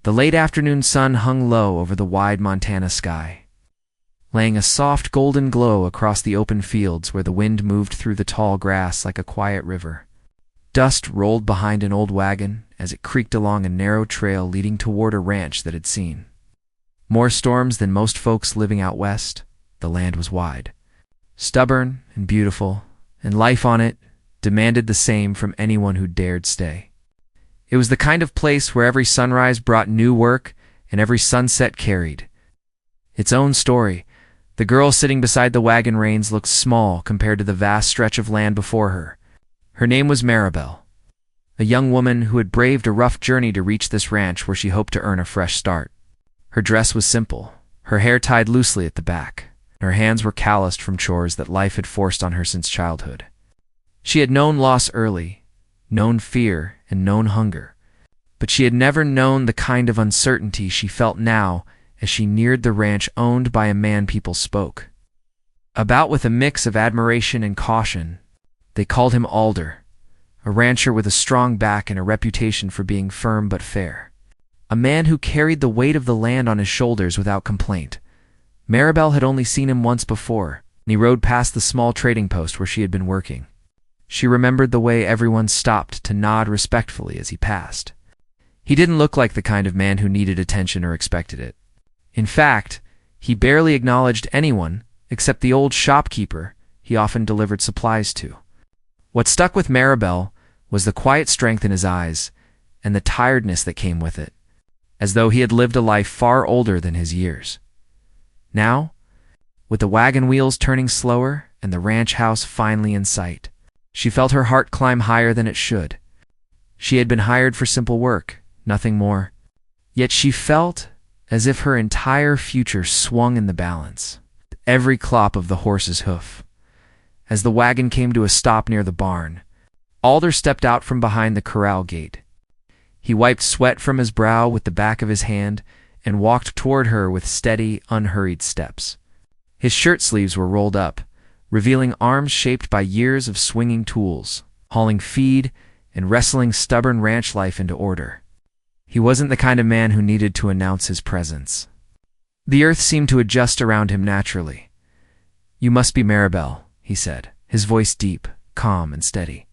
The late afternoon sun hung low over the wide Montana sky, laying a soft golden glow across the open fields where the wind moved through the tall grass like a quiet river. Dust rolled behind an old wagon as it creaked along a narrow trail leading toward a ranch that had seen more storms than most folks living out west. The land was wide, stubborn and beautiful, and life on it demanded the same from anyone who dared stay. It was the kind of place where every sunrise brought new work and every sunset carried its own story. The girl sitting beside the wagon reins looked small compared to the vast stretch of land before her. Her name was Maribel, a young woman who had braved a rough journey to reach this ranch where she hoped to earn a fresh start. Her dress was simple, her hair tied loosely at the back. Her hands were calloused from chores that life had forced on her since childhood. She had known loss early, known fear and known hunger, but she had never known the kind of uncertainty she felt now as she neared the ranch owned by a man people spoke about with a mix of admiration and caution. They called him Alder, a rancher with a strong back and a reputation for being firm but fair, a man who carried the weight of the land on his shoulders without complaint. Maribel had only seen him once before, and he rode past the small trading post where she had been working. She remembered the way everyone stopped to nod respectfully as he passed. He didn't look like the kind of man who needed attention or expected it. In fact, he barely acknowledged anyone except the old shopkeeper he often delivered supplies to. What stuck with Maribel was the quiet strength in his eyes and the tiredness that came with it, as though he had lived a life far older than his years. Now, with the wagon wheels turning slower and the ranch house finally in sight, she felt her heart climb higher than it should. She had been hired for simple work, nothing more. Yet she felt as if her entire future swung in the balance, every clop of the horse's hoof. As the wagon came to a stop near the barn, Alder stepped out from behind the corral gate. He wiped sweat from his brow with the back of his hand and walked toward her with steady, unhurried steps. His shirt sleeves were rolled up, revealing arms shaped by years of swinging tools, hauling feed and wrestling stubborn ranch life into order. He wasn't the kind of man who needed to announce his presence. The earth seemed to adjust around him naturally. "You must be Maribel," he said, his voice deep, calm, and steady.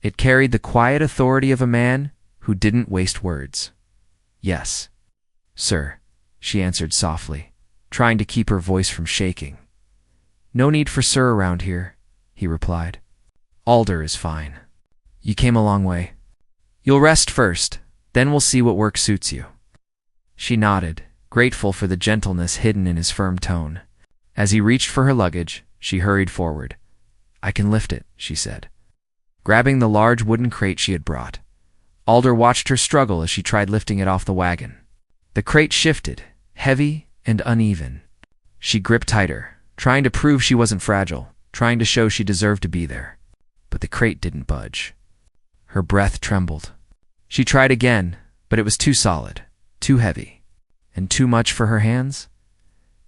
It carried the quiet authority of a man who didn't waste words. "Yes, sir," she answered softly, trying to keep her voice from shaking. "No need for sir around here," he replied. "Alder is fine. You came a long way. You'll rest first, then we'll see what work suits you." She nodded, grateful for the gentleness hidden in his firm tone. As he reached for her luggage, she hurried forward. "I can lift it," she said, grabbing the large wooden crate she had brought. Alder watched her struggle as she tried lifting it off the wagon. The crate shifted, heavy and uneven. She gripped tighter, trying to prove she wasn't fragile, trying to show she deserved to be there. But the crate didn't budge. Her breath trembled. She tried again, but it was too solid, too heavy, and too much for her hands.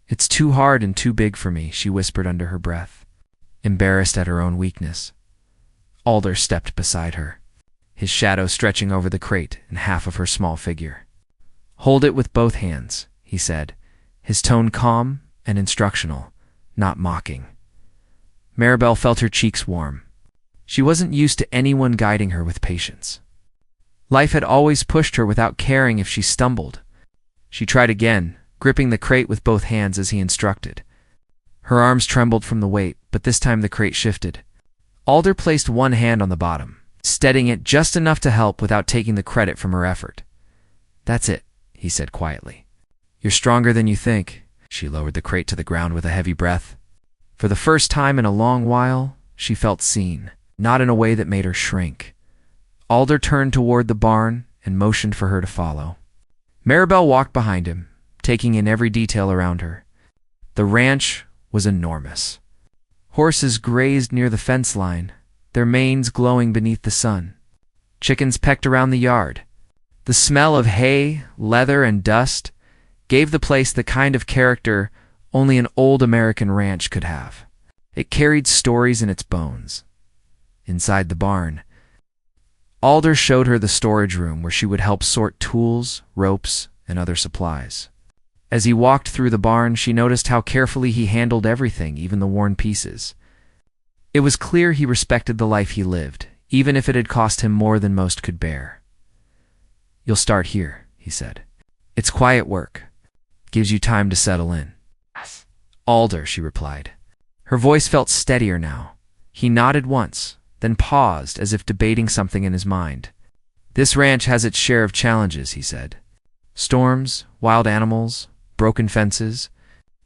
"It's too hard and too big for me," she whispered under her breath, embarrassed at her own weakness. Alder stepped beside her, his shadow stretching over the crate and half of her small figure. "Hold it with both hands," he said, his tone calm and instructional, not mocking. Maribel felt her cheeks warm. She wasn't used to anyone guiding her with patience. Life had always pushed her without caring if she stumbled. She tried again, gripping the crate with both hands as he instructed. Her arms trembled from the weight, but this time the crate shifted. Alder placed one hand on the bottom, steadying it just enough to help without taking the credit from her effort. "That's it," he said quietly. "You're stronger than you think." She lowered the crate to the ground with a heavy breath. For the first time in a long while, she felt seen, not in a way that made her shrink. Alder turned toward the barn and motioned for her to follow. Maribel walked behind him, taking in every detail around her. The ranch was enormous. Horses grazed near the fence line, their manes glowing beneath the sun. Chickens pecked around the yard. The smell of hay, leather, and dust gave the place the kind of character only an old American ranch could have. It carried stories in its bones. Inside the barn, Alder showed her the storage room where she would help sort tools, ropes, and other supplies. As he walked through the barn, she noticed how carefully he handled everything, even the worn pieces. It was clear he respected the life he lived, even if it had cost him more than most could bear. "You'll start here," he said. "It's quiet work. Gives you time to settle in." "Alder," she replied. Her voice felt steadier now. He nodded once, then paused as if debating something in his mind. "This ranch has its share of challenges," he said. "Storms, wild animals, broken fences.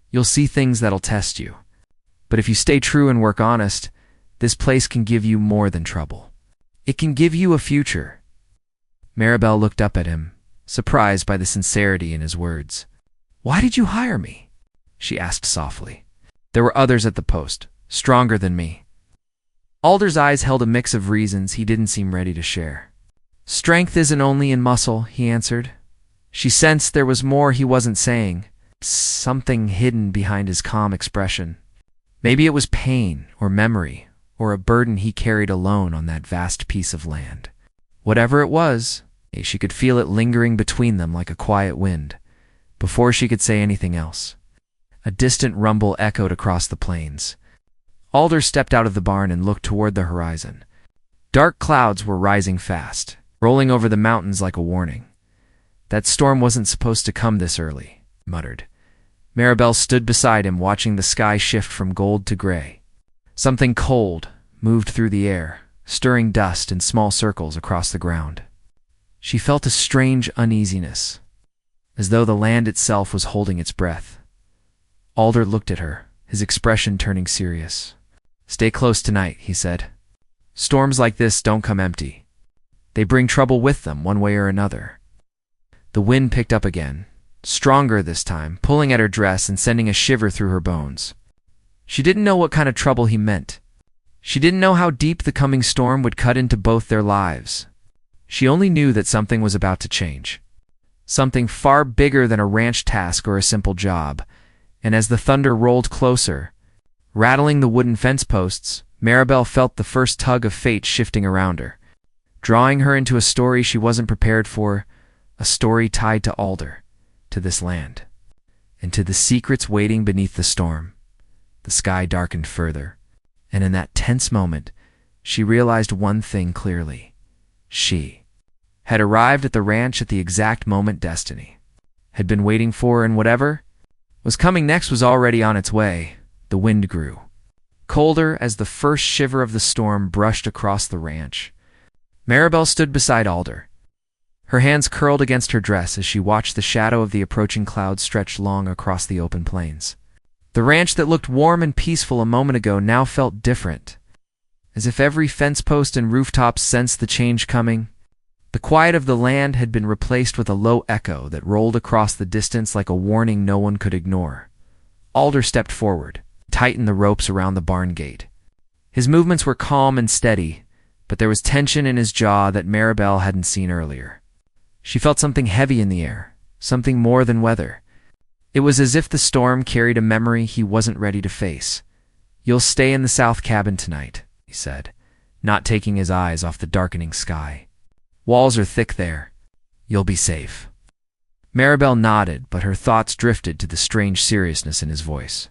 You'll see things that'll test you. But if you stay true and work honest, this place can give you more than trouble. It can give you a future." Maribel looked up at him, surprised by the sincerity in his words. "Why did you hire me?" she asked softly. "There were others at the post, stronger than me." Alder's eyes held a mix of reasons he didn't seem ready to share. "Strength isn't only in muscle," he answered. She sensed there was more he wasn't saying, something hidden behind his calm expression. Maybe it was pain or memory or a burden he carried alone on that vast piece of land. Whatever it was, she could feel it lingering between them like a quiet wind. Before she could say anything else, a distant rumble echoed across the plains. Alder stepped out of the barn and looked toward the horizon. Dark clouds were rising fast, rolling over the mountains like a warning. "That storm wasn't supposed to come this early," he muttered. Maribel stood beside him, watching the sky shift from gold to gray. Something cold moved through the air, stirring dust in small circles across the ground. She felt a strange uneasiness, as though the land itself was holding its breath. Alder looked at her, his expression turning serious. "Stay close tonight," he said. "Storms like this don't come empty. They bring trouble with them, one way or another." The wind picked up again, stronger this time, pulling at her dress and sending a shiver through her bones. She didn't know what kind of trouble he meant. She didn't know how deep the coming storm would cut into both their lives. She only knew that something was about to change. Something far bigger than a ranch task or a simple job. And as the thunder rolled closer, rattling the wooden fence posts, Maribel felt the first tug of fate shifting around her, drawing her into a story she wasn't prepared for, a story tied to Alder, to this land, and to the secrets waiting beneath the storm. The sky darkened further, and in that tense moment, she realized one thing clearly. She had arrived at the ranch at the exact moment destiny had been waiting for, and whatever was coming next was already on its way. The wind grew colder as the first shiver of the storm brushed across the ranch. Maribel stood beside Alder, her hands curled against her dress as she watched the shadow of the approaching clouds stretch long across the open plains. The ranch that looked warm and peaceful a moment ago now felt different, as if every fence post and rooftop sensed the change coming. The quiet of the land had been replaced with a low echo that rolled across the distance like a warning no one could ignore. Alder stepped forward, tightened the ropes around the barn gate. His movements were calm and steady, but there was tension in his jaw that Maribel hadn't seen earlier. She felt something heavy in the air, something more than weather. It was as if the storm carried a memory he wasn't ready to face. "You'll stay in the south cabin tonight," he said, not taking his eyes off the darkening sky. "Walls are thick there. You'll be safe." Maribel nodded, but her thoughts drifted to the strange seriousness in his voice.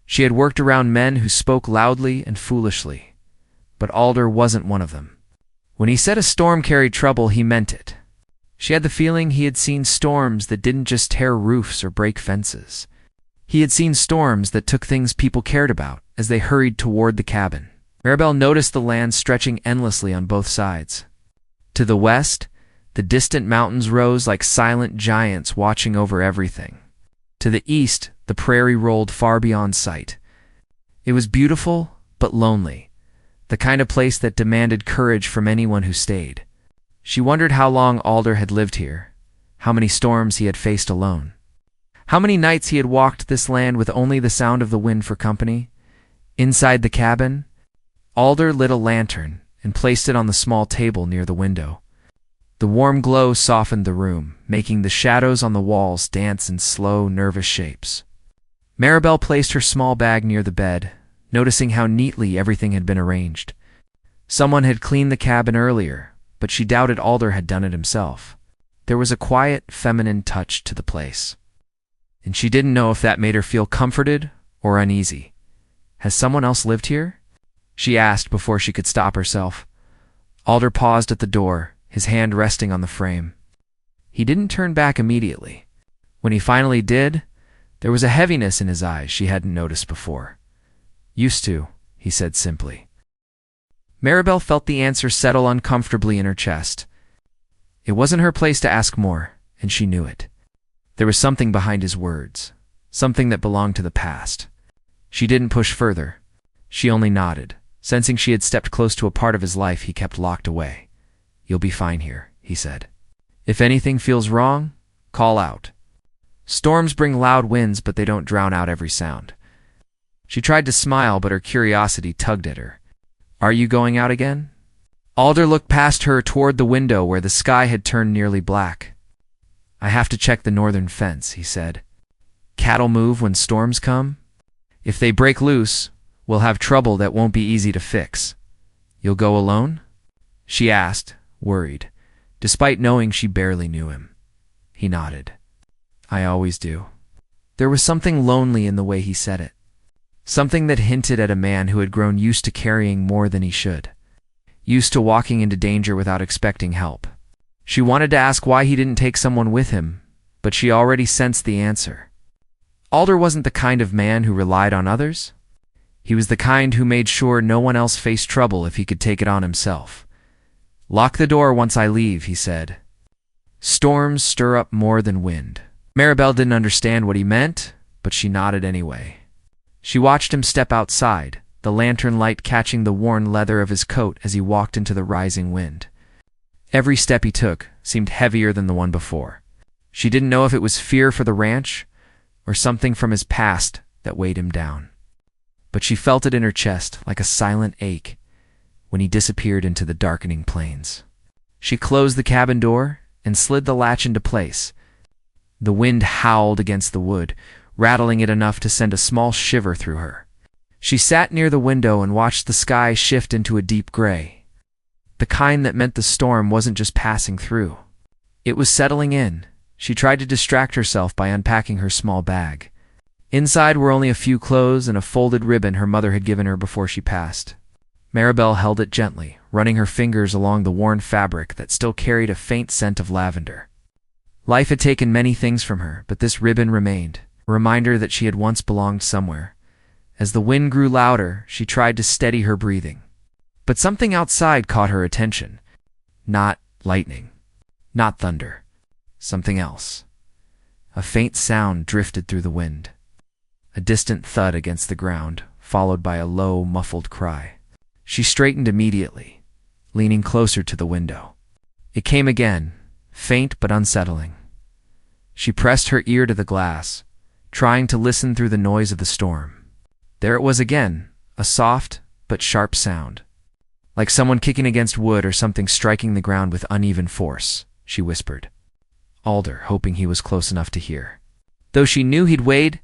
She had worked around men who spoke loudly and foolishly, but Alder wasn't one of them. When he said a storm carried trouble, he meant it. She had the feeling he had seen storms that didn't just tear roofs or break fences. He had seen storms that took things people cared about as they hurried toward the cabin. Maribel noticed the land stretching endlessly on both sides. To the west, the distant mountains rose like silent giants watching over everything. To the east, the prairie rolled far beyond sight. It was beautiful, but lonely, the kind of place that demanded courage from anyone who stayed. She wondered how long Alder had lived here, how many storms he had faced alone, how many nights he had walked this land with only the sound of the wind for company. Inside the cabin, Alder lit a lantern and placed it on the small table near the window. The warm glow softened the room, making the shadows on the walls dance in slow, nervous shapes. Maribel placed her small bag near the bed, noticing how neatly everything had been arranged. Someone had cleaned the cabin earlier, but she doubted Alder had done it himself. There was a quiet, feminine touch to the place, and she didn't know if that made her feel comforted or uneasy. "Has someone else lived here?" she asked before she could stop herself. Alder paused at the door, his hand resting on the frame. He didn't turn back immediately. When he finally did, there was a heaviness in his eyes she hadn't noticed before. "Used to," he said simply. Maribel felt the answer settle uncomfortably in her chest. It wasn't her place to ask more, and she knew it. There was something behind his words, something that belonged to the past. She didn't push further. She only nodded, sensing she had stepped close to a part of his life he kept locked away. "You'll be fine here," he said. "If anything feels wrong, call out. Storms bring loud winds, but they don't drown out every sound." She tried to smile, but her curiosity tugged at her. "Are you going out again?" Alder looked past her toward the window where the sky had turned nearly black. "I have to check the northern fence," he said. "Cattle move when storms come. If they break loose, we'll have trouble that won't be easy to fix." "You'll go alone?" she asked, worried, despite knowing she barely knew him. He nodded. "I always do." There was something lonely in the way he said it. Something that hinted at a man who had grown used to carrying more than he should. Used to walking into danger without expecting help. She wanted to ask why he didn't take someone with him, but she already sensed the answer. Alder wasn't the kind of man who relied on others. He was the kind who made sure no one else faced trouble if he could take it on himself. "Lock the door once I leave," he said. "Storms stir up more than wind." Maribel didn't understand what he meant, but she nodded anyway. She watched him step outside, the lantern light catching the worn leather of his coat as he walked into the rising wind. Every step he took seemed heavier than the one before. She didn't know if it was fear for the ranch or something from his past that weighed him down. But she felt it in her chest like a silent ache when he disappeared into the darkening plains. She closed the cabin door and slid the latch into place. The wind howled against the wood, rattling it enough to send a small shiver through her. She sat near the window and watched the sky shift into a deep gray. The kind that meant the storm wasn't just passing through. It was settling in. She tried to distract herself by unpacking her small bag. Inside were only a few clothes and a folded ribbon her mother had given her before she passed. Maribel held it gently, running her fingers along the worn fabric that still carried a faint scent of lavender. Life had taken many things from her, but this ribbon remained, a reminder that she had once belonged somewhere. As the wind grew louder, she tried to steady her breathing. But something outside caught her attention. Not lightning, not thunder. Something else. A faint sound drifted through the wind. A distant thud against the ground, followed by a low, muffled cry. She straightened immediately, leaning closer to the window. It came again, faint but unsettling. She pressed her ear to the glass, trying to listen through the noise of the storm. There it was again, a soft but sharp sound. "Like someone kicking against wood or something striking the ground with uneven force," she whispered. Alder, hoping he was close enough to hear. Though she knew he'd wait,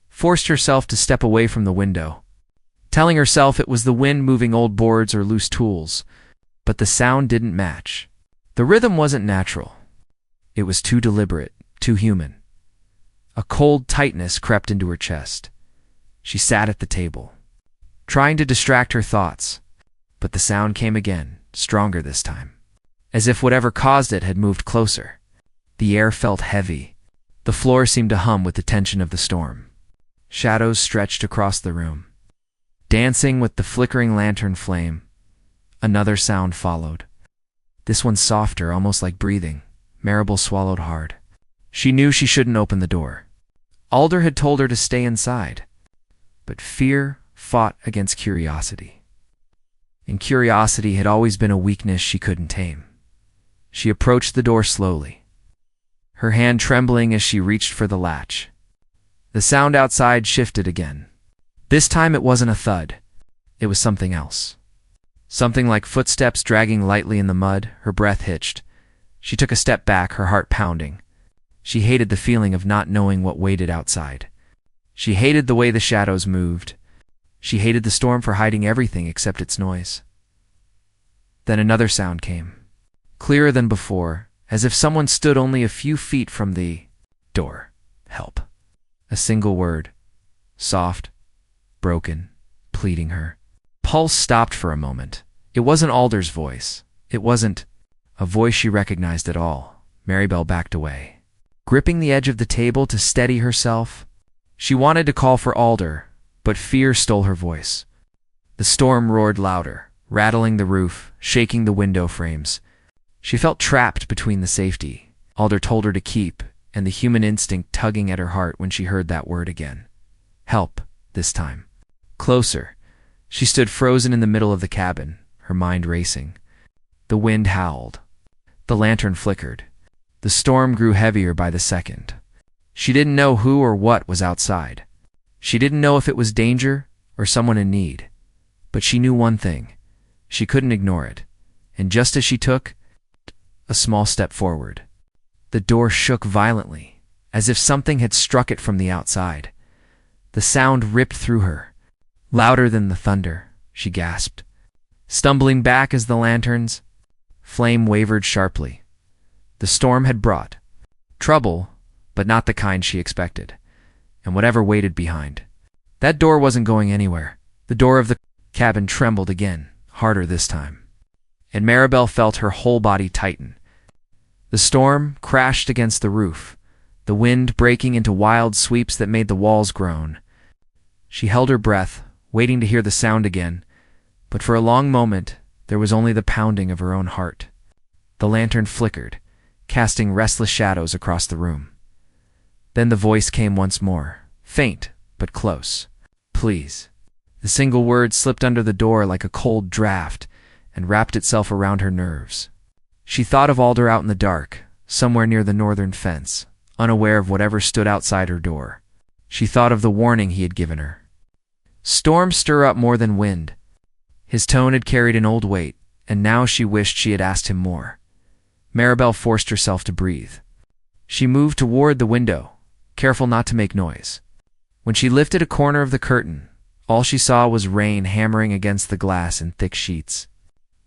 forced herself to step away from the window, telling herself it was the wind moving old boards or loose tools. But the sound didn't match. The rhythm wasn't natural. It was too deliberate, too human. A cold tightness crept into her chest. She sat at the table, trying to distract her thoughts, but the sound came again, stronger this time, as if whatever caused it had moved closer. The air felt heavy. The floor seemed to hum with the tension of the storm. Shadows stretched across the room, dancing with the flickering lantern flame. Another sound followed. This one softer, almost like breathing. Maribel swallowed hard. She knew she shouldn't open the door. Alder had told her to stay inside. But fear fought against curiosity. And curiosity had always been a weakness she couldn't tame. She approached the door slowly, her hand trembling as she reached for the latch. The sound outside shifted again. This time it wasn't a thud. It was something else. Something like footsteps dragging lightly in the mud. Her breath hitched. She took a step back, her heart pounding. She hated the feeling of not knowing what waited outside. She hated the way the shadows moved. She hated the storm for hiding everything except its noise. Then another sound came, clearer than before, as if someone stood only a few feet from the door. Help. A single word. Soft, broken, pleading her. Pulse stopped for a moment. It wasn't Alder's voice. It wasn't a voice she recognized at all. Maribel backed away, gripping the edge of the table to steady herself. She wanted to call for Alder, but fear stole her voice. The storm roared louder, rattling the roof, shaking the window frames. She felt trapped between the safety Alder told her to keep and the human instinct tugging at her heart when she heard that word again. Help, this time. Closer. She stood frozen in the middle of the cabin, her mind racing. The wind howled. The lantern flickered. The storm grew heavier by the second. She didn't know who or what was outside. She didn't know if it was danger or someone in need. But she knew one thing. She couldn't ignore it. And just as she took a small step forward, the door shook violently, as if something had struck it from the outside. The sound ripped through her. Louder than the thunder, she gasped, stumbling back as the lantern's flame wavered sharply. The storm had brought trouble, but not the kind she expected, and whatever waited behind. That door wasn't going anywhere. The door of the cabin trembled again, harder this time, and Maribel felt her whole body tighten. The storm crashed against the roof, the wind breaking into wild sweeps that made the walls groan. She held her breath, waiting to hear the sound again, but for a long moment there was only the pounding of her own heart. The lantern flickered, casting restless shadows across the room. Then the voice came once more, faint but close. Please. The single word slipped under the door like a cold draft and wrapped itself around her nerves. She thought of Alder out in the dark, somewhere near the northern fence, unaware of whatever stood outside her door. She thought of the warning he had given her. Storms stir up more than wind. His tone had carried an old weight, and now she wished she had asked him more. Maribel forced herself to breathe. She moved toward the window, careful not to make noise. When she lifted a corner of the curtain, all she saw was rain hammering against the glass in thick sheets.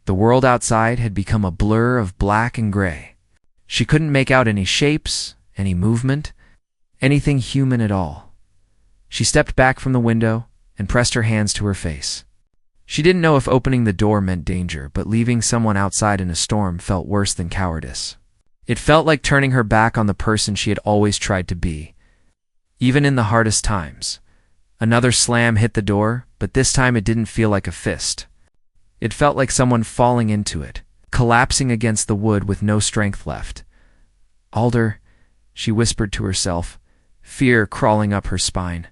The world outside had become a blur of black and gray. She couldn't make out any shapes, any movement, anything human at all. She stepped back from the window and pressed her hands to her face. She didn't know if opening the door meant danger, but leaving someone outside in a storm felt worse than cowardice. It felt like turning her back on the person she had always tried to be, even in the hardest times. Another slam hit the door, but this time it didn't feel like a fist. It felt like someone falling into it, collapsing against the wood with no strength left. Alder, she whispered to herself, fear crawling up her spine.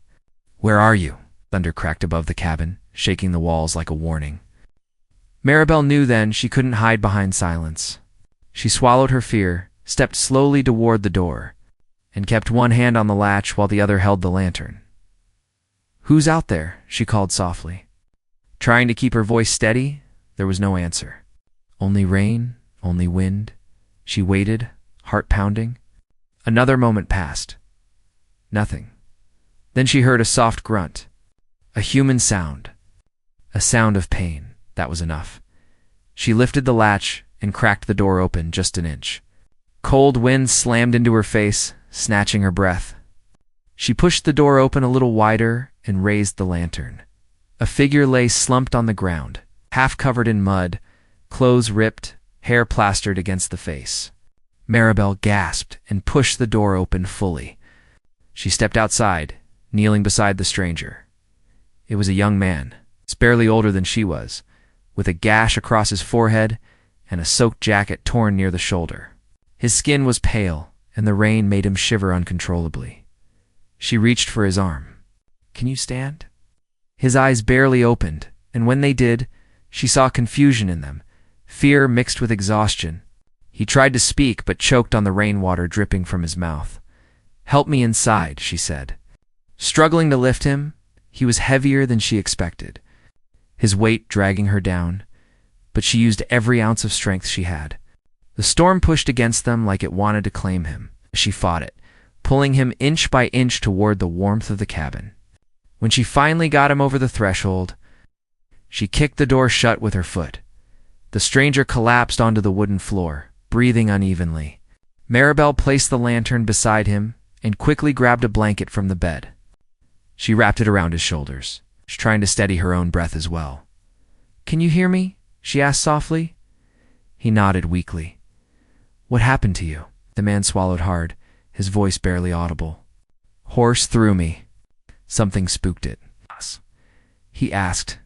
Where are you? Thunder cracked above the cabin, shaking the walls like a warning. Maribel knew then she couldn't hide behind silence. She swallowed her fear, stepped slowly toward the door, and kept one hand on the latch while the other held the lantern. Who's out there? She called softly. Trying to keep her voice steady, there was no answer. Only rain, only wind. She waited, heart pounding. Another moment passed. Nothing. Then she heard a soft grunt. A human sound. A sound of pain. That was enough. She lifted the latch and cracked the door open just an inch. Cold wind slammed into her face, snatching her breath. She pushed the door open a little wider and raised the lantern. A figure lay slumped on the ground, half covered in mud, clothes ripped, hair plastered against the face. Maribel gasped and pushed the door open fully. She stepped outside, kneeling beside the stranger. It was a young man, barely older than she was, with a gash across his forehead and a soaked jacket torn near the shoulder. His skin was pale, and the rain made him shiver uncontrollably. She reached for his arm. Can you stand? His eyes barely opened, and when they did, she saw confusion in them, fear mixed with exhaustion. He tried to speak, but choked on the rainwater dripping from his mouth. Help me inside, she said. Struggling to lift him, he was heavier than she expected, his weight dragging her down, but she used every ounce of strength she had. The storm pushed against them like it wanted to claim him. She fought it, pulling him inch by inch toward the warmth of the cabin. When she finally got him over the threshold, she kicked the door shut with her foot. The stranger collapsed onto the wooden floor, breathing unevenly. Maribel placed the lantern beside him and quickly grabbed a blanket from the bed. She wrapped it around his shoulders, trying to steady her own breath as well. "Can you hear me?" she asked softly. He nodded weakly. "What happened to you?" The man swallowed hard, his voice barely audible. "Horse threw me. Something spooked it." He asked.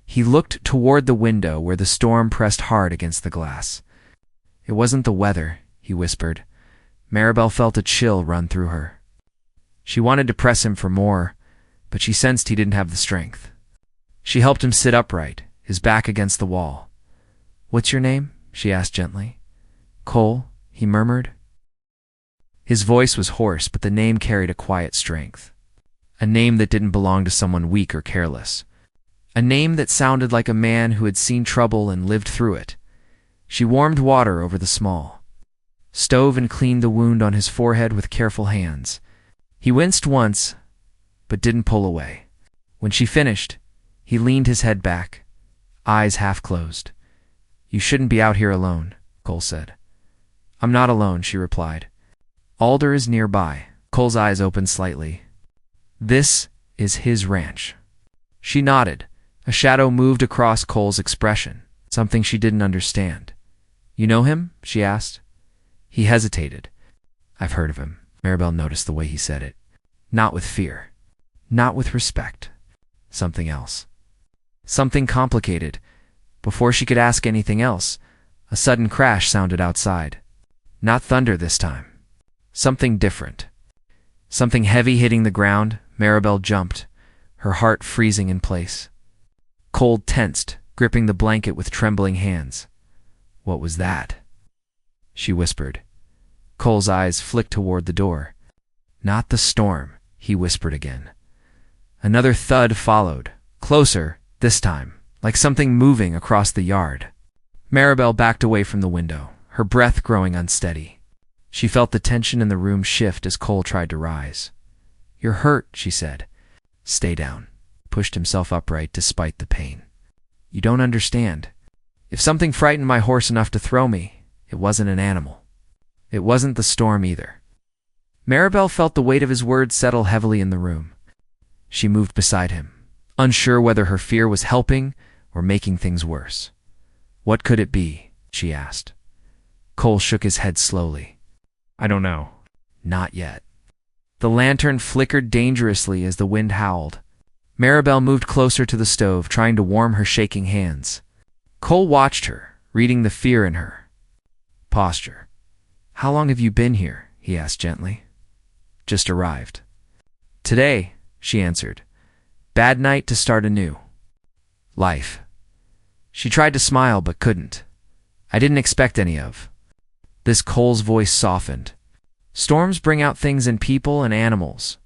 He looked toward the window where the storm pressed hard against the glass. "It wasn't the weather," he whispered. Maribel felt a chill run through her. She wanted to press him for more, but she sensed he didn't have the strength. She helped him sit upright, his back against the wall. "What's your name?" she asked gently. "Cole," he murmured. His voice was hoarse, but the name carried a quiet strength. A name that didn't belong to someone weak or careless. A name that sounded like a man who had seen trouble and lived through it. She warmed water over the small stove and cleaned the wound on his forehead with careful hands. He winced once, but didn't pull away. When she finished, he leaned his head back, eyes half closed. "You shouldn't be out here alone," Cole said. "I'm not alone," she replied. "Alder is nearby." Cole's eyes opened slightly. "This is his ranch." She nodded. A shadow moved across Cole's expression, something she didn't understand. "You know him?" she asked. He hesitated. "I've heard of him." Maribel noticed the way he said it. Not with fear. Not with respect. Something else. Something complicated. Before she could ask anything else, a sudden crash sounded outside. Not thunder this time. Something different. Something heavy hitting the ground. Maribel jumped, her heart freezing in place. Cole tensed, gripping the blanket with trembling hands. "What was that?" she whispered. Cole's eyes flicked toward the door. "Not the storm," he whispered again. Another thud followed, closer, this time, like something moving across the yard. Maribel backed away from the window, her breath growing unsteady. She felt the tension in the room shift as Cole tried to rise. "You're hurt," she said. "Stay down." He pushed himself upright despite the pain. "You don't understand. If something frightened my horse enough to throw me, it wasn't an animal. It wasn't the storm either." Maribel felt the weight of his words settle heavily in the room. She moved beside him, unsure whether her fear was helping or making things worse. "What could it be?" she asked. Cole shook his head slowly. "I don't know." "Not yet." The lantern flickered dangerously as the wind howled. Maribel moved closer to the stove, trying to warm her shaking hands. Cole watched her, reading the fear in her posture. "How long have you been here?" he asked gently. "Just arrived." "Today," she answered. "Bad night to start anew. Life." She tried to smile but couldn't. "I didn't expect any of." This Cole's voice softened. "Storms bring out things in people and animals.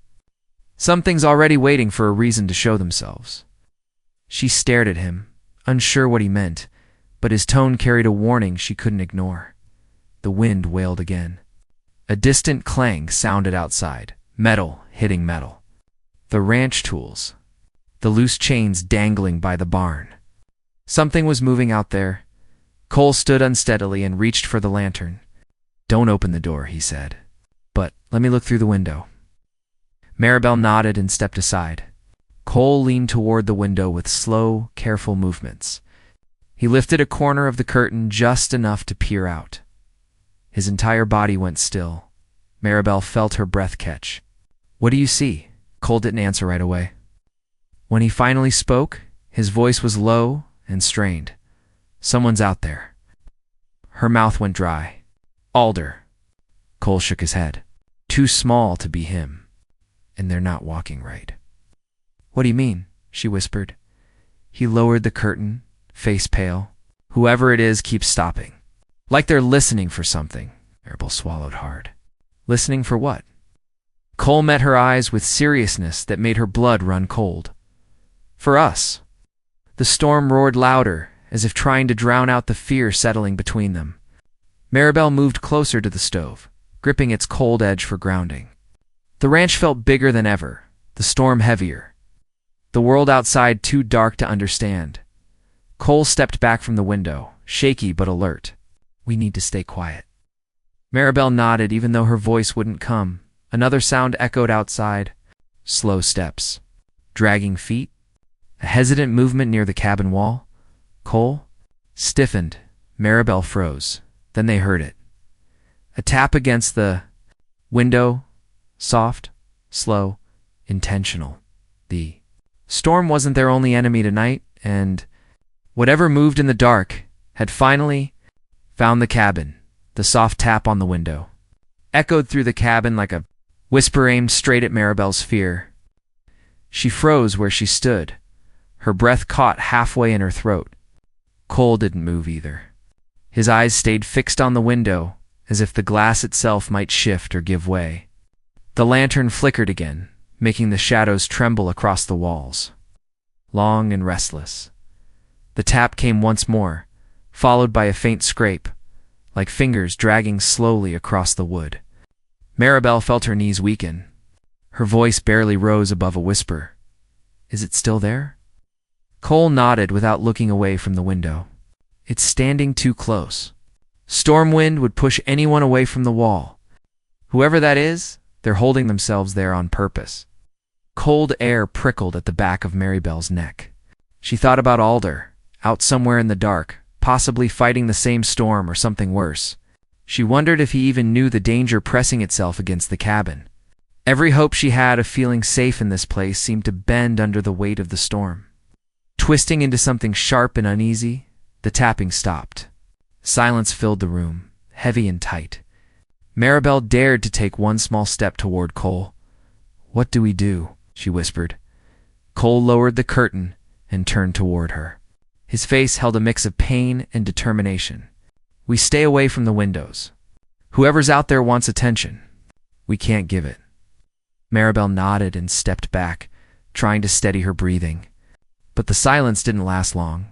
Some things already waiting for a reason to show themselves." She stared at him, unsure what he meant, but his tone carried a warning she couldn't ignore. The wind wailed again. A distant clang sounded outside, metal hitting metal. The ranch tools. The loose chains dangling by the barn. Something was moving out there. Cole stood unsteadily and reached for the lantern. "Don't open the door," he said. "But let me look through the window." Maribel nodded and stepped aside. Cole leaned toward the window with slow, careful movements. He lifted a corner of the curtain just enough to peer out. His entire body went still. Maribel felt her breath catch. "What do you see?" Cole didn't answer right away. When he finally spoke, his voice was low and strained. "Someone's out there." Her mouth went dry. "Alder." Cole shook his head. "Too small to be him. And they're not walking right." "What do you mean?" she whispered. He lowered the curtain, face pale. "Whoever it is keeps stopping. Like they're listening for something." Maribel swallowed hard. "Listening for what?" Cole met her eyes with seriousness that made her blood run cold. "For us." The storm roared louder, as if trying to drown out the fear settling between them. Maribel moved closer to the stove, gripping its cold edge for grounding. The ranch felt bigger than ever, the storm heavier. The world outside too dark to understand. Cole stepped back from the window, shaky but alert. We need to stay quiet. Maribel nodded even though her voice wouldn't come. Another sound echoed outside. Slow steps. Dragging feet. A hesitant movement near the cabin wall. Cole stiffened. Maribel froze. Then they heard it. A tap against the window. Soft, slow, intentional. The storm wasn't their only enemy tonight, and whatever moved in the dark had finally found the cabin. The soft tap on the window echoed through the cabin like a whisper aimed straight at Maribel's fear. She froze where she stood, her breath caught halfway in her throat. Cole didn't move either. His eyes stayed fixed on the window, as if the glass itself might shift or give way. The lantern flickered again, making the shadows tremble across the walls. Long and restless. The tap came once more, followed by a faint scrape, like fingers dragging slowly across the wood. Maribel felt her knees weaken. Her voice barely rose above a whisper. Is it still there? Cole nodded without looking away from the window. It's standing too close. Storm wind would push anyone away from the wall. Whoever that is, they're holding themselves there on purpose. Cold air prickled at the back of Maribel's neck. She thought about Alder, out somewhere in the dark, possibly fighting the same storm or something worse. She wondered if he even knew the danger pressing itself against the cabin. Every hope she had of feeling safe in this place seemed to bend under the weight of the storm. Twisting into something sharp and uneasy, the tapping stopped. Silence filled the room, heavy and tight. Maribel dared to take one small step toward Cole. What do we do? She whispered. Cole lowered the curtain and turned toward her. His face held a mix of pain and determination. We stay away from the windows. Whoever's out there wants attention. We can't give it. Maribel nodded and stepped back, trying to steady her breathing. But the silence didn't last long.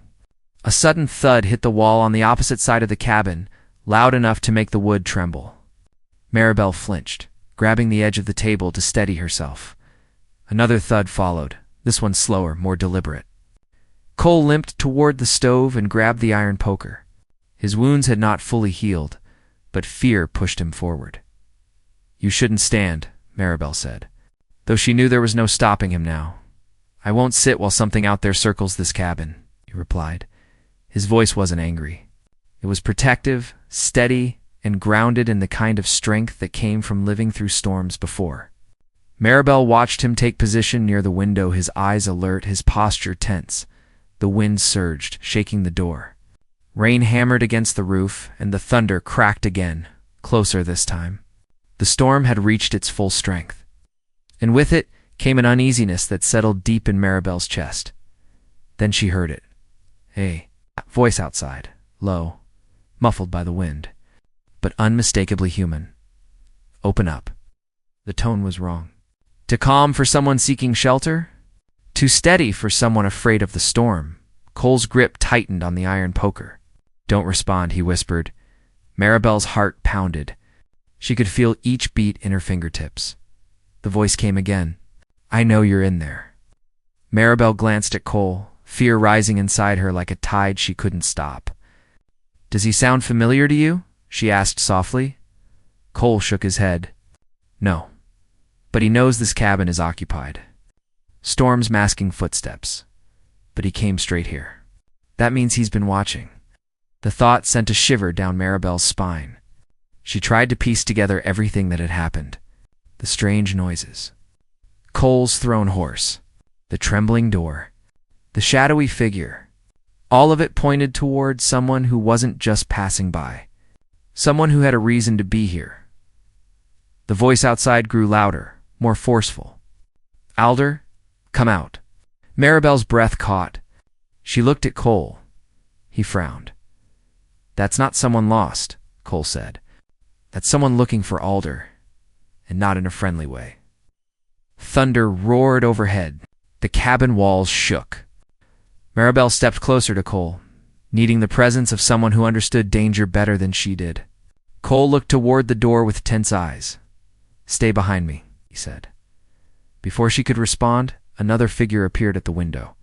A sudden thud hit the wall on the opposite side of the cabin, loud enough to make the wood tremble. Maribel flinched, grabbing the edge of the table to steady herself. Another thud followed, this one slower, more deliberate. Cole limped toward the stove and grabbed the iron poker. His wounds had not fully healed, but fear pushed him forward. You shouldn't stand, Maribel said, though she knew there was no stopping him now. I won't sit while something out there circles this cabin, he replied. His voice wasn't angry. It was protective, steady, and grounded in the kind of strength that came from living through storms before. Maribel watched him take position near the window, his eyes alert, his posture tense. The wind surged, shaking the door. Rain hammered against the roof, and the thunder cracked again, closer this time. The storm had reached its full strength. And with it came an uneasiness that settled deep in Maribel's chest. Then she heard it. Hey, voice outside, low, muffled by the wind, but unmistakably human. Open up. The tone was wrong. Too calm for someone seeking shelter? Too steady for someone afraid of the storm. Cole's grip tightened on the iron poker. Don't respond, he whispered. Maribel's heart pounded. She could feel each beat in her fingertips. The voice came again. I know you're in there. Maribel glanced at Cole, fear rising inside her like a tide she couldn't stop. Does he sound familiar to you? She asked softly. Cole shook his head. No, but he knows this cabin is occupied. Storm's masking footsteps, but he came straight here. That means he's been watching. The thought sent a shiver down Maribel's spine. She tried to piece together everything that had happened. The strange noises. Cole's thrown horse. The trembling door. The shadowy figure. All of it pointed toward someone who wasn't just passing by. Someone who had a reason to be here. The voice outside grew louder, more forceful. Alder, come out. Maribel's breath caught. She looked at Cole. He frowned. That's not someone lost, Cole said. That's someone looking for Alder, and not in a friendly way. Thunder roared overhead. The cabin walls shook. Maribel stepped closer to Cole, needing the presence of someone who understood danger better than she did. Cole looked toward the door with tense eyes. Stay behind me, he said. Before she could respond, another figure appeared at the window.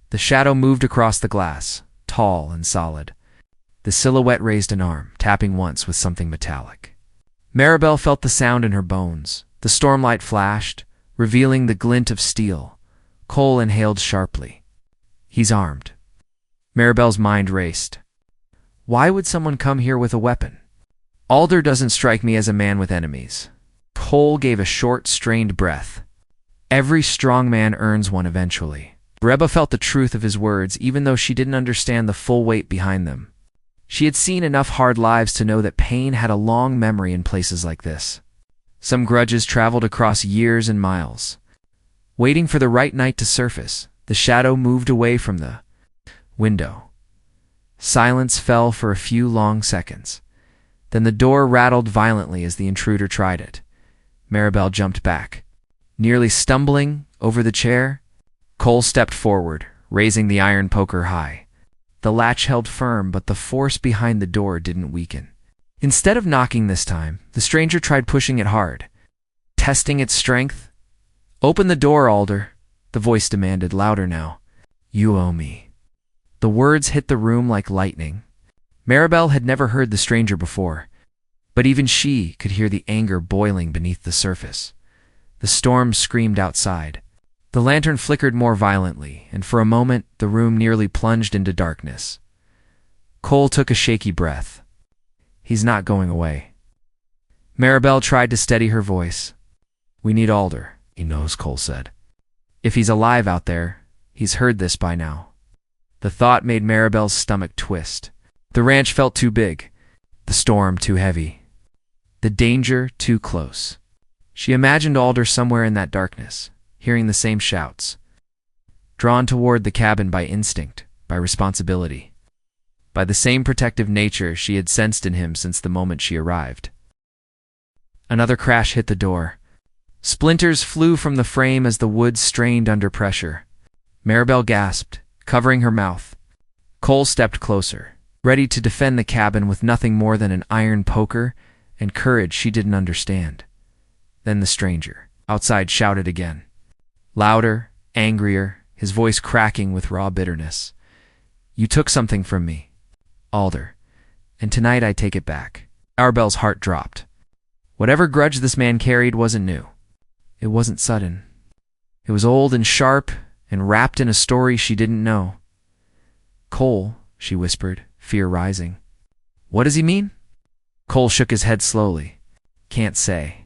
The shadow moved across the glass, tall and solid. The silhouette raised an arm, tapping once with something metallic. Maribel felt the sound in her bones. The stormlight flashed, revealing the glint of steel. Cole inhaled sharply. He's armed. Maribel's mind raced. Why would someone come here with a weapon? Alder doesn't strike me as a man with enemies. Cole gave a short, strained breath. Every strong man earns one eventually. Reba felt the truth of his words, even though she didn't understand the full weight behind them. She had seen enough hard lives to know that pain had a long memory in places like this. Some grudges traveled across years and miles. Waiting for the right night to surface, the shadow moved away from the window. Silence fell for a few long seconds. Then the door rattled violently as the intruder tried it. Maribel jumped back. Nearly stumbling over the chair, Cole stepped forward, raising the iron poker high. The latch held firm, but the force behind the door didn't weaken. Instead of knocking this time, the stranger tried pushing it hard, testing its strength. "Open the door, Alder," the voice demanded, louder now. "You owe me." The words hit the room like lightning. Maribel had never heard the stranger before, but even she could hear the anger boiling beneath the surface. The storm screamed outside. The lantern flickered more violently, and for a moment the room nearly plunged into darkness. Cole took a shaky breath. He's not going away. Maribel tried to steady her voice. "We need Alder," he knows, Cole said. "If he's alive out there, he's heard this by now." The thought made Maribel's stomach twist. The ranch felt too big, the storm too heavy, the danger too close. She imagined Alder somewhere in that darkness, hearing the same shouts, drawn toward the cabin by instinct, by responsibility, by the same protective nature she had sensed in him since the moment she arrived. Another crash hit the door. Splinters flew from the frame as the wood strained under pressure. Maribel gasped, covering her mouth. Cole stepped closer, ready to defend the cabin with nothing more than an iron poker and courage she didn't understand. Then the stranger, outside, shouted again. Louder, angrier, his voice cracking with raw bitterness. "You took something from me, Alder, and tonight I take it back." Maribel's heart dropped. Whatever grudge this man carried wasn't new. It wasn't sudden. It was old and sharp and wrapped in a story she didn't know. "Cole," she whispered, fear rising. "What does he mean?" Cole shook his head slowly. "Can't say.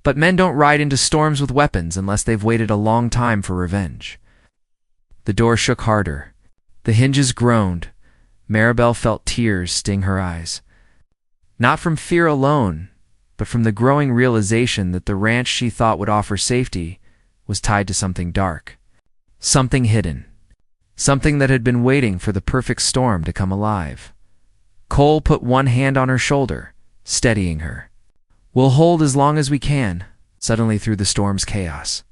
But men don't ride into storms with weapons unless they've waited a long time for revenge." The door shook harder. The hinges groaned. Maribel felt tears sting her eyes. Not from fear alone, but from the growing realization that the ranch she thought would offer safety was tied to something dark. Something hidden. Something that had been waiting for the perfect storm to come alive. Cole put one hand on her shoulder, steadying her. "We'll hold as long as we can," suddenly through the storm's chaos.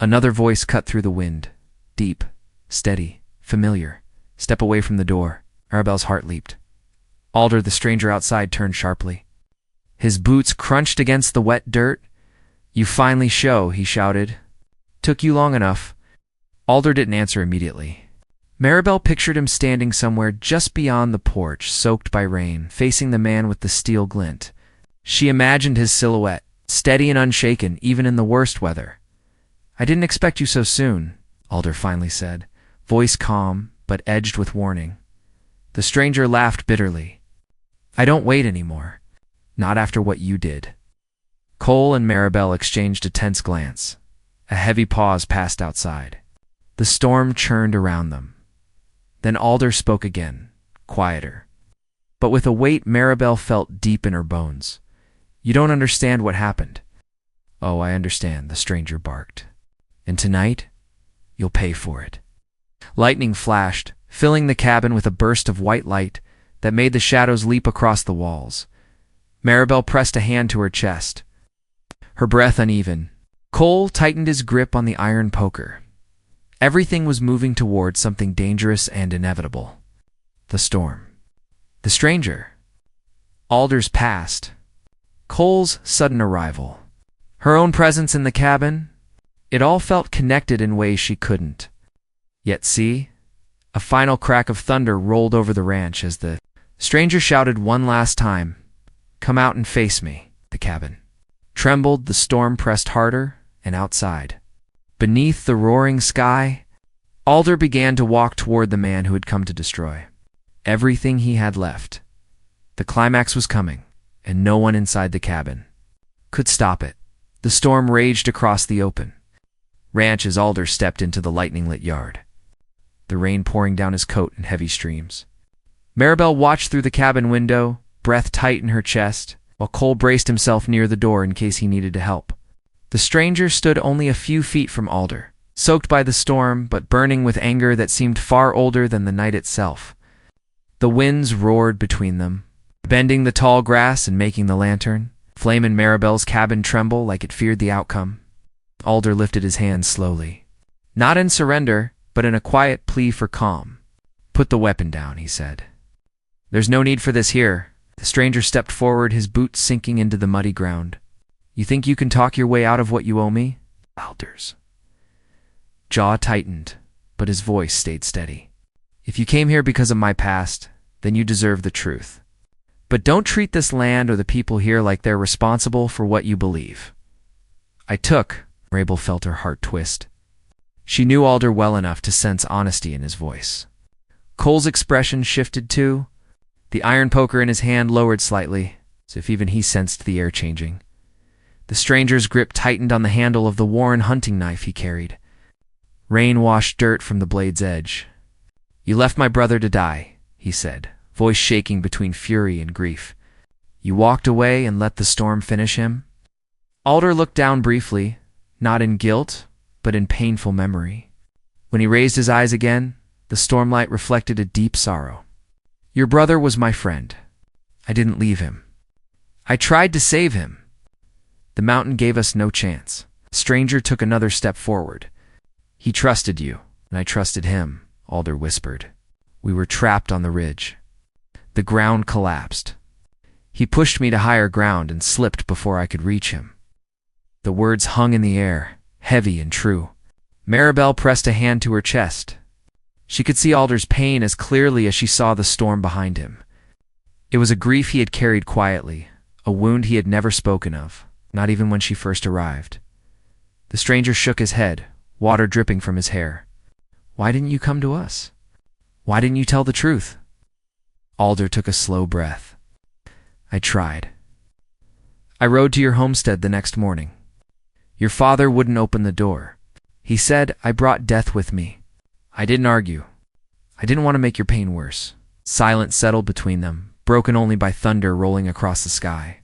Another voice cut through the wind. Deep, steady, familiar. "Step away from the door." Maribel's heart leaped. Alder, the stranger outside, turned sharply. His boots crunched against the wet dirt. "You finally show," he shouted. "Took you long enough." Alder didn't answer immediately. Maribel pictured him standing somewhere just beyond the porch, soaked by rain, facing the man with the steel glint. She imagined his silhouette, steady and unshaken, even in the worst weather. "I didn't expect you so soon," Alder finally said, voice calm but edged with warning. The stranger laughed bitterly. "I don't wait anymore. Not after what you did." Cole and Maribel exchanged a tense glance. A heavy pause passed outside. The storm churned around them. Then Alder spoke again, quieter, but with a weight Maribel felt deep in her bones. "You don't understand what happened." "Oh, I understand," the stranger barked. "And tonight, you'll pay for it." Lightning flashed, filling the cabin with a burst of white light that made the shadows leap across the walls. Maribel pressed a hand to her chest, her breath uneven. Cole tightened his grip on the iron poker. Everything was moving toward something dangerous and inevitable. The storm. The stranger. Alder's past. Cole's sudden arrival. Her own presence in the cabin. It all felt connected in ways she couldn't yet see. A final crack of thunder rolled over the ranch as the Stranger shouted one last time, "Come out and face me." The cabin trembled, the storm pressed harder, and outside, beneath the roaring sky, Alder began to walk toward the man who had come to destroy everything he had left. The climax was coming, and no one inside the cabin could stop it. The storm raged across the open ranch as Alder stepped into the lightning-lit yard, the rain pouring down his coat in heavy streams. Maribel watched through the cabin window, breath tight in her chest, while Cole braced himself near the door in case he needed help. The stranger stood only a few feet from Alder, soaked by the storm but burning with anger that seemed far older than the night itself. The winds roared between them, bending the tall grass and making the lantern flame in Maribel's cabin tremble like it feared the outcome. Alder lifted his hands slowly, not in surrender, but in a quiet plea for calm. "Put the weapon down," he said. "There's no need for this here." The stranger stepped forward, his boots sinking into the muddy ground. "You think you can talk your way out of what you owe me?" Alder's jaw tightened, but his voice stayed steady. "If you came here because of my past, then you deserve the truth. But don't treat this land or the people here like they're responsible for what you believe." Maribel felt her heart twist. She knew Alder well enough to sense honesty in his voice. Cole's expression shifted too. The iron poker in his hand lowered slightly, as if even he sensed the air changing. The stranger's grip tightened on the handle of the worn hunting knife he carried. Rain washed dirt from the blade's edge. "You left my brother to die," he said, voice shaking between fury and grief. "You walked away and let the storm finish him?" Alder looked down briefly, not in guilt, but in painful memory. When he raised his eyes again, the stormlight reflected a deep sorrow. "Your brother was my friend. I didn't leave him. I tried to save him. The mountain gave us no chance." The stranger took another step forward. "He trusted you, and I trusted him," Alder whispered. "We were trapped on the ridge. The ground collapsed. He pushed me to higher ground and slipped before I could reach him." The words hung in the air, heavy and true. Maribel pressed a hand to her chest. She could see Alder's pain as clearly as she saw the storm behind him. It was a grief he had carried quietly, a wound he had never spoken of, not even when she first arrived. The stranger shook his head, water dripping from his hair. "Why didn't you come to us? Why didn't you tell the truth?" Alder took a slow breath. "I tried. I rode to your homestead the next morning. Your father wouldn't open the door. He said I brought death with me. I didn't argue. I didn't want to make your pain worse." Silence settled between them, broken only by thunder rolling across the sky.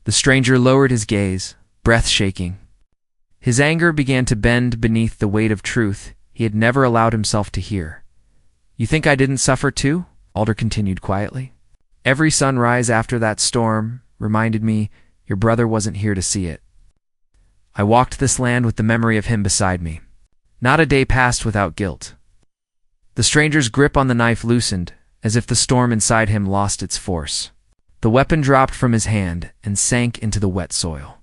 The stranger lowered his gaze, breath shaking. His anger began to bend beneath the weight of truth he had never allowed himself to hear. "You think I didn't suffer too?" Alder continued quietly. "Every sunrise after that storm reminded me your brother wasn't here to see it. I walked this land with the memory of him beside me. Not a day passed without guilt." The stranger's grip on the knife loosened, as if the storm inside him lost its force. The weapon dropped from his hand and sank into the wet soil.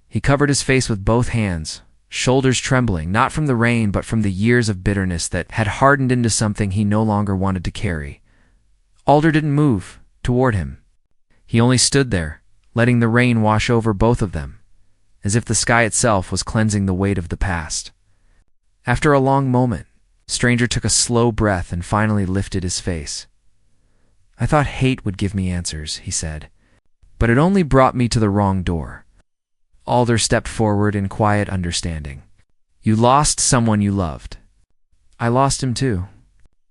He covered his face with both hands, shoulders trembling, not from the rain but from the years of bitterness that had hardened into something he no longer wanted to carry. Alder didn't move toward him. He only stood there, letting the rain wash over both of them, as if the sky itself was cleansing the weight of the past. After a long moment, the stranger took a slow breath and finally lifted his face. "I thought hate would give me answers," he said, "but it only brought me to the wrong door." Alder stepped forward in quiet understanding. "You lost someone you loved. I lost him too.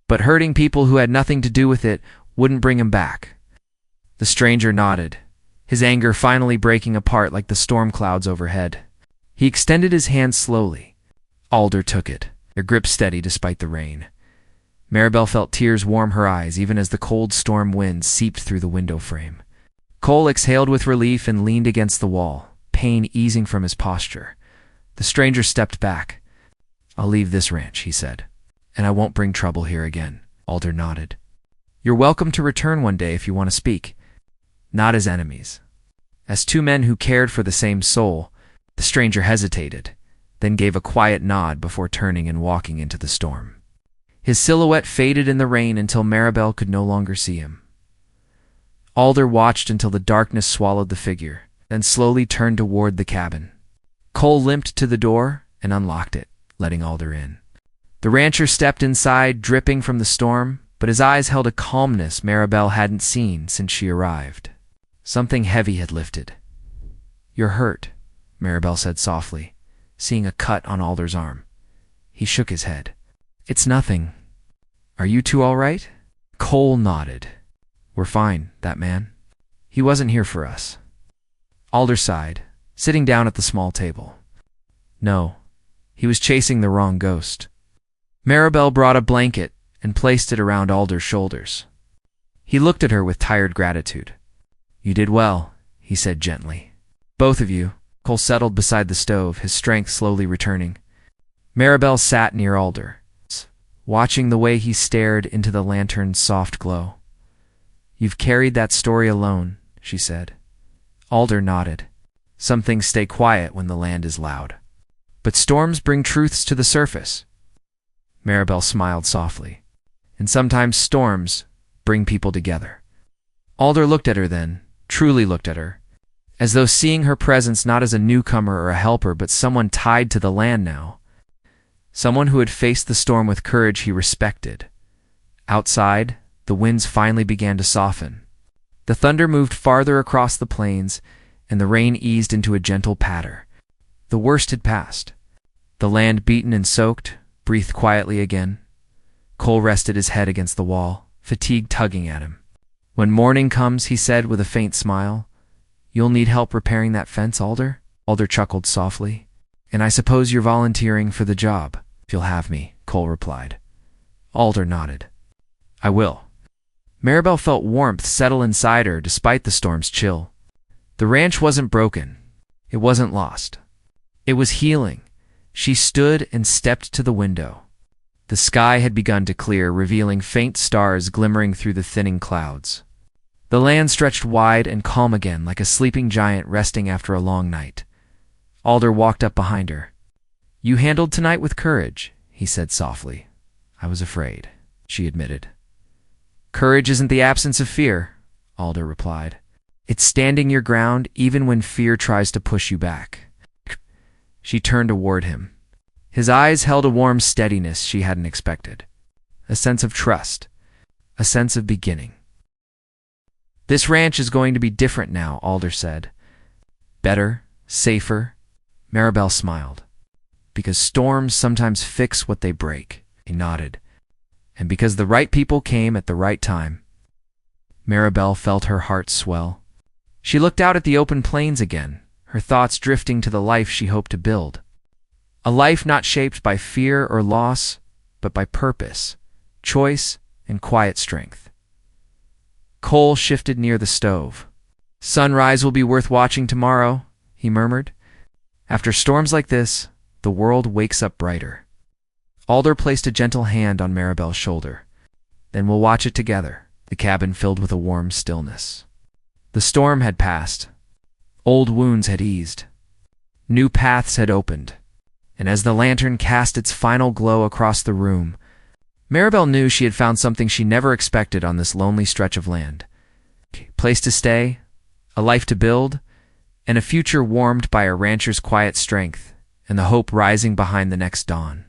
But hurting people who had nothing to do with it wouldn't bring him back." The stranger nodded, his anger finally breaking apart like the storm clouds overhead. He extended his hand slowly. Alder took it, their grip steady despite the rain. Maribel felt tears warm her eyes even as the cold storm wind seeped through the window frame. Cole exhaled with relief and leaned against the wall, pain easing from his posture. The stranger stepped back. "I'll leave this ranch," he said, "and I won't bring trouble here again." Alder nodded. "You're welcome to return one day if you want to speak. Not as enemies. As two men who cared for the same soul." The stranger hesitated, then gave a quiet nod before turning and walking into the storm. His silhouette faded in the rain until Maribel could no longer see him. Alder watched until the darkness swallowed the figure, then slowly turned toward the cabin. Cole limped to the door and unlocked it, letting Alder in. The rancher stepped inside, dripping from the storm, but his eyes held a calmness Maribel hadn't seen since she arrived. Something heavy had lifted. "You're hurt," Maribel said softly, seeing a cut on Alder's arm. He shook his head. "It's nothing. Are you two all right?" Cole nodded. "We're fine, that man. He wasn't here for us." Alder sighed, sitting down at the small table. "No, he was chasing the wrong ghost." Maribel brought a blanket and placed it around Alder's shoulders. He looked at her with tired gratitude. "You did well," he said gently. "Both of you." Cole settled beside the stove, his strength slowly returning. Maribel sat near Alder, watching the way he stared into the lantern's soft glow. "You've carried that story alone," she said. Alder nodded. "Some things stay quiet when the land is loud. But storms bring truths to the surface." Maribel smiled softly. "And sometimes storms bring people together." Alder looked at her then, truly looked at her, as though seeing her presence not as a newcomer or a helper, but someone tied to the land now. Someone who had faced the storm with courage he respected. Outside, the winds finally began to soften. The thunder moved farther across the plains, and the rain eased into a gentle patter. The worst had passed. The land, beaten and soaked, breathed quietly again. Cole rested his head against the wall, fatigue tugging at him. "When morning comes," he said with a faint smile, "you'll need help repairing that fence, Alder?" Alder chuckled softly. "And I suppose you're volunteering for the job, if you'll have me," Cole replied. Alder nodded. "I will." Maribel felt warmth settle inside her despite the storm's chill. The ranch wasn't broken. It wasn't lost. It was healing. She stood and stepped to the window. The sky had begun to clear, revealing faint stars glimmering through the thinning clouds. The land stretched wide and calm again, like a sleeping giant resting after a long night. Alder walked up behind her. "You handled tonight with courage," he said softly. "I was afraid," she admitted. "Courage isn't the absence of fear," Alder replied. "It's standing your ground even when fear tries to push you back." She turned toward him. His eyes held a warm steadiness she hadn't expected. A sense of trust. A sense of beginning. "This ranch is going to be different now," Alder said. "Better, safer." Maribel smiled. "Because storms sometimes fix what they break," he nodded. "And because the right people came at the right time." Maribel felt her heart swell. She looked out at the open plains again, her thoughts drifting to the life she hoped to build. A life not shaped by fear or loss, but by purpose, choice, and quiet strength. Cole shifted near the stove. "Sunrise will be worth watching tomorrow," he murmured. "After storms like this, the world wakes up brighter." Alder placed a gentle hand on Maribel's shoulder. "Then we'll watch it together." The cabin filled with a warm stillness. The storm had passed. Old wounds had eased. New paths had opened. And as the lantern cast its final glow across the room, Maribel knew she had found something she never expected on this lonely stretch of land. A place to stay, a life to build, and a future warmed by a rancher's quiet strength and the hope rising behind the next dawn.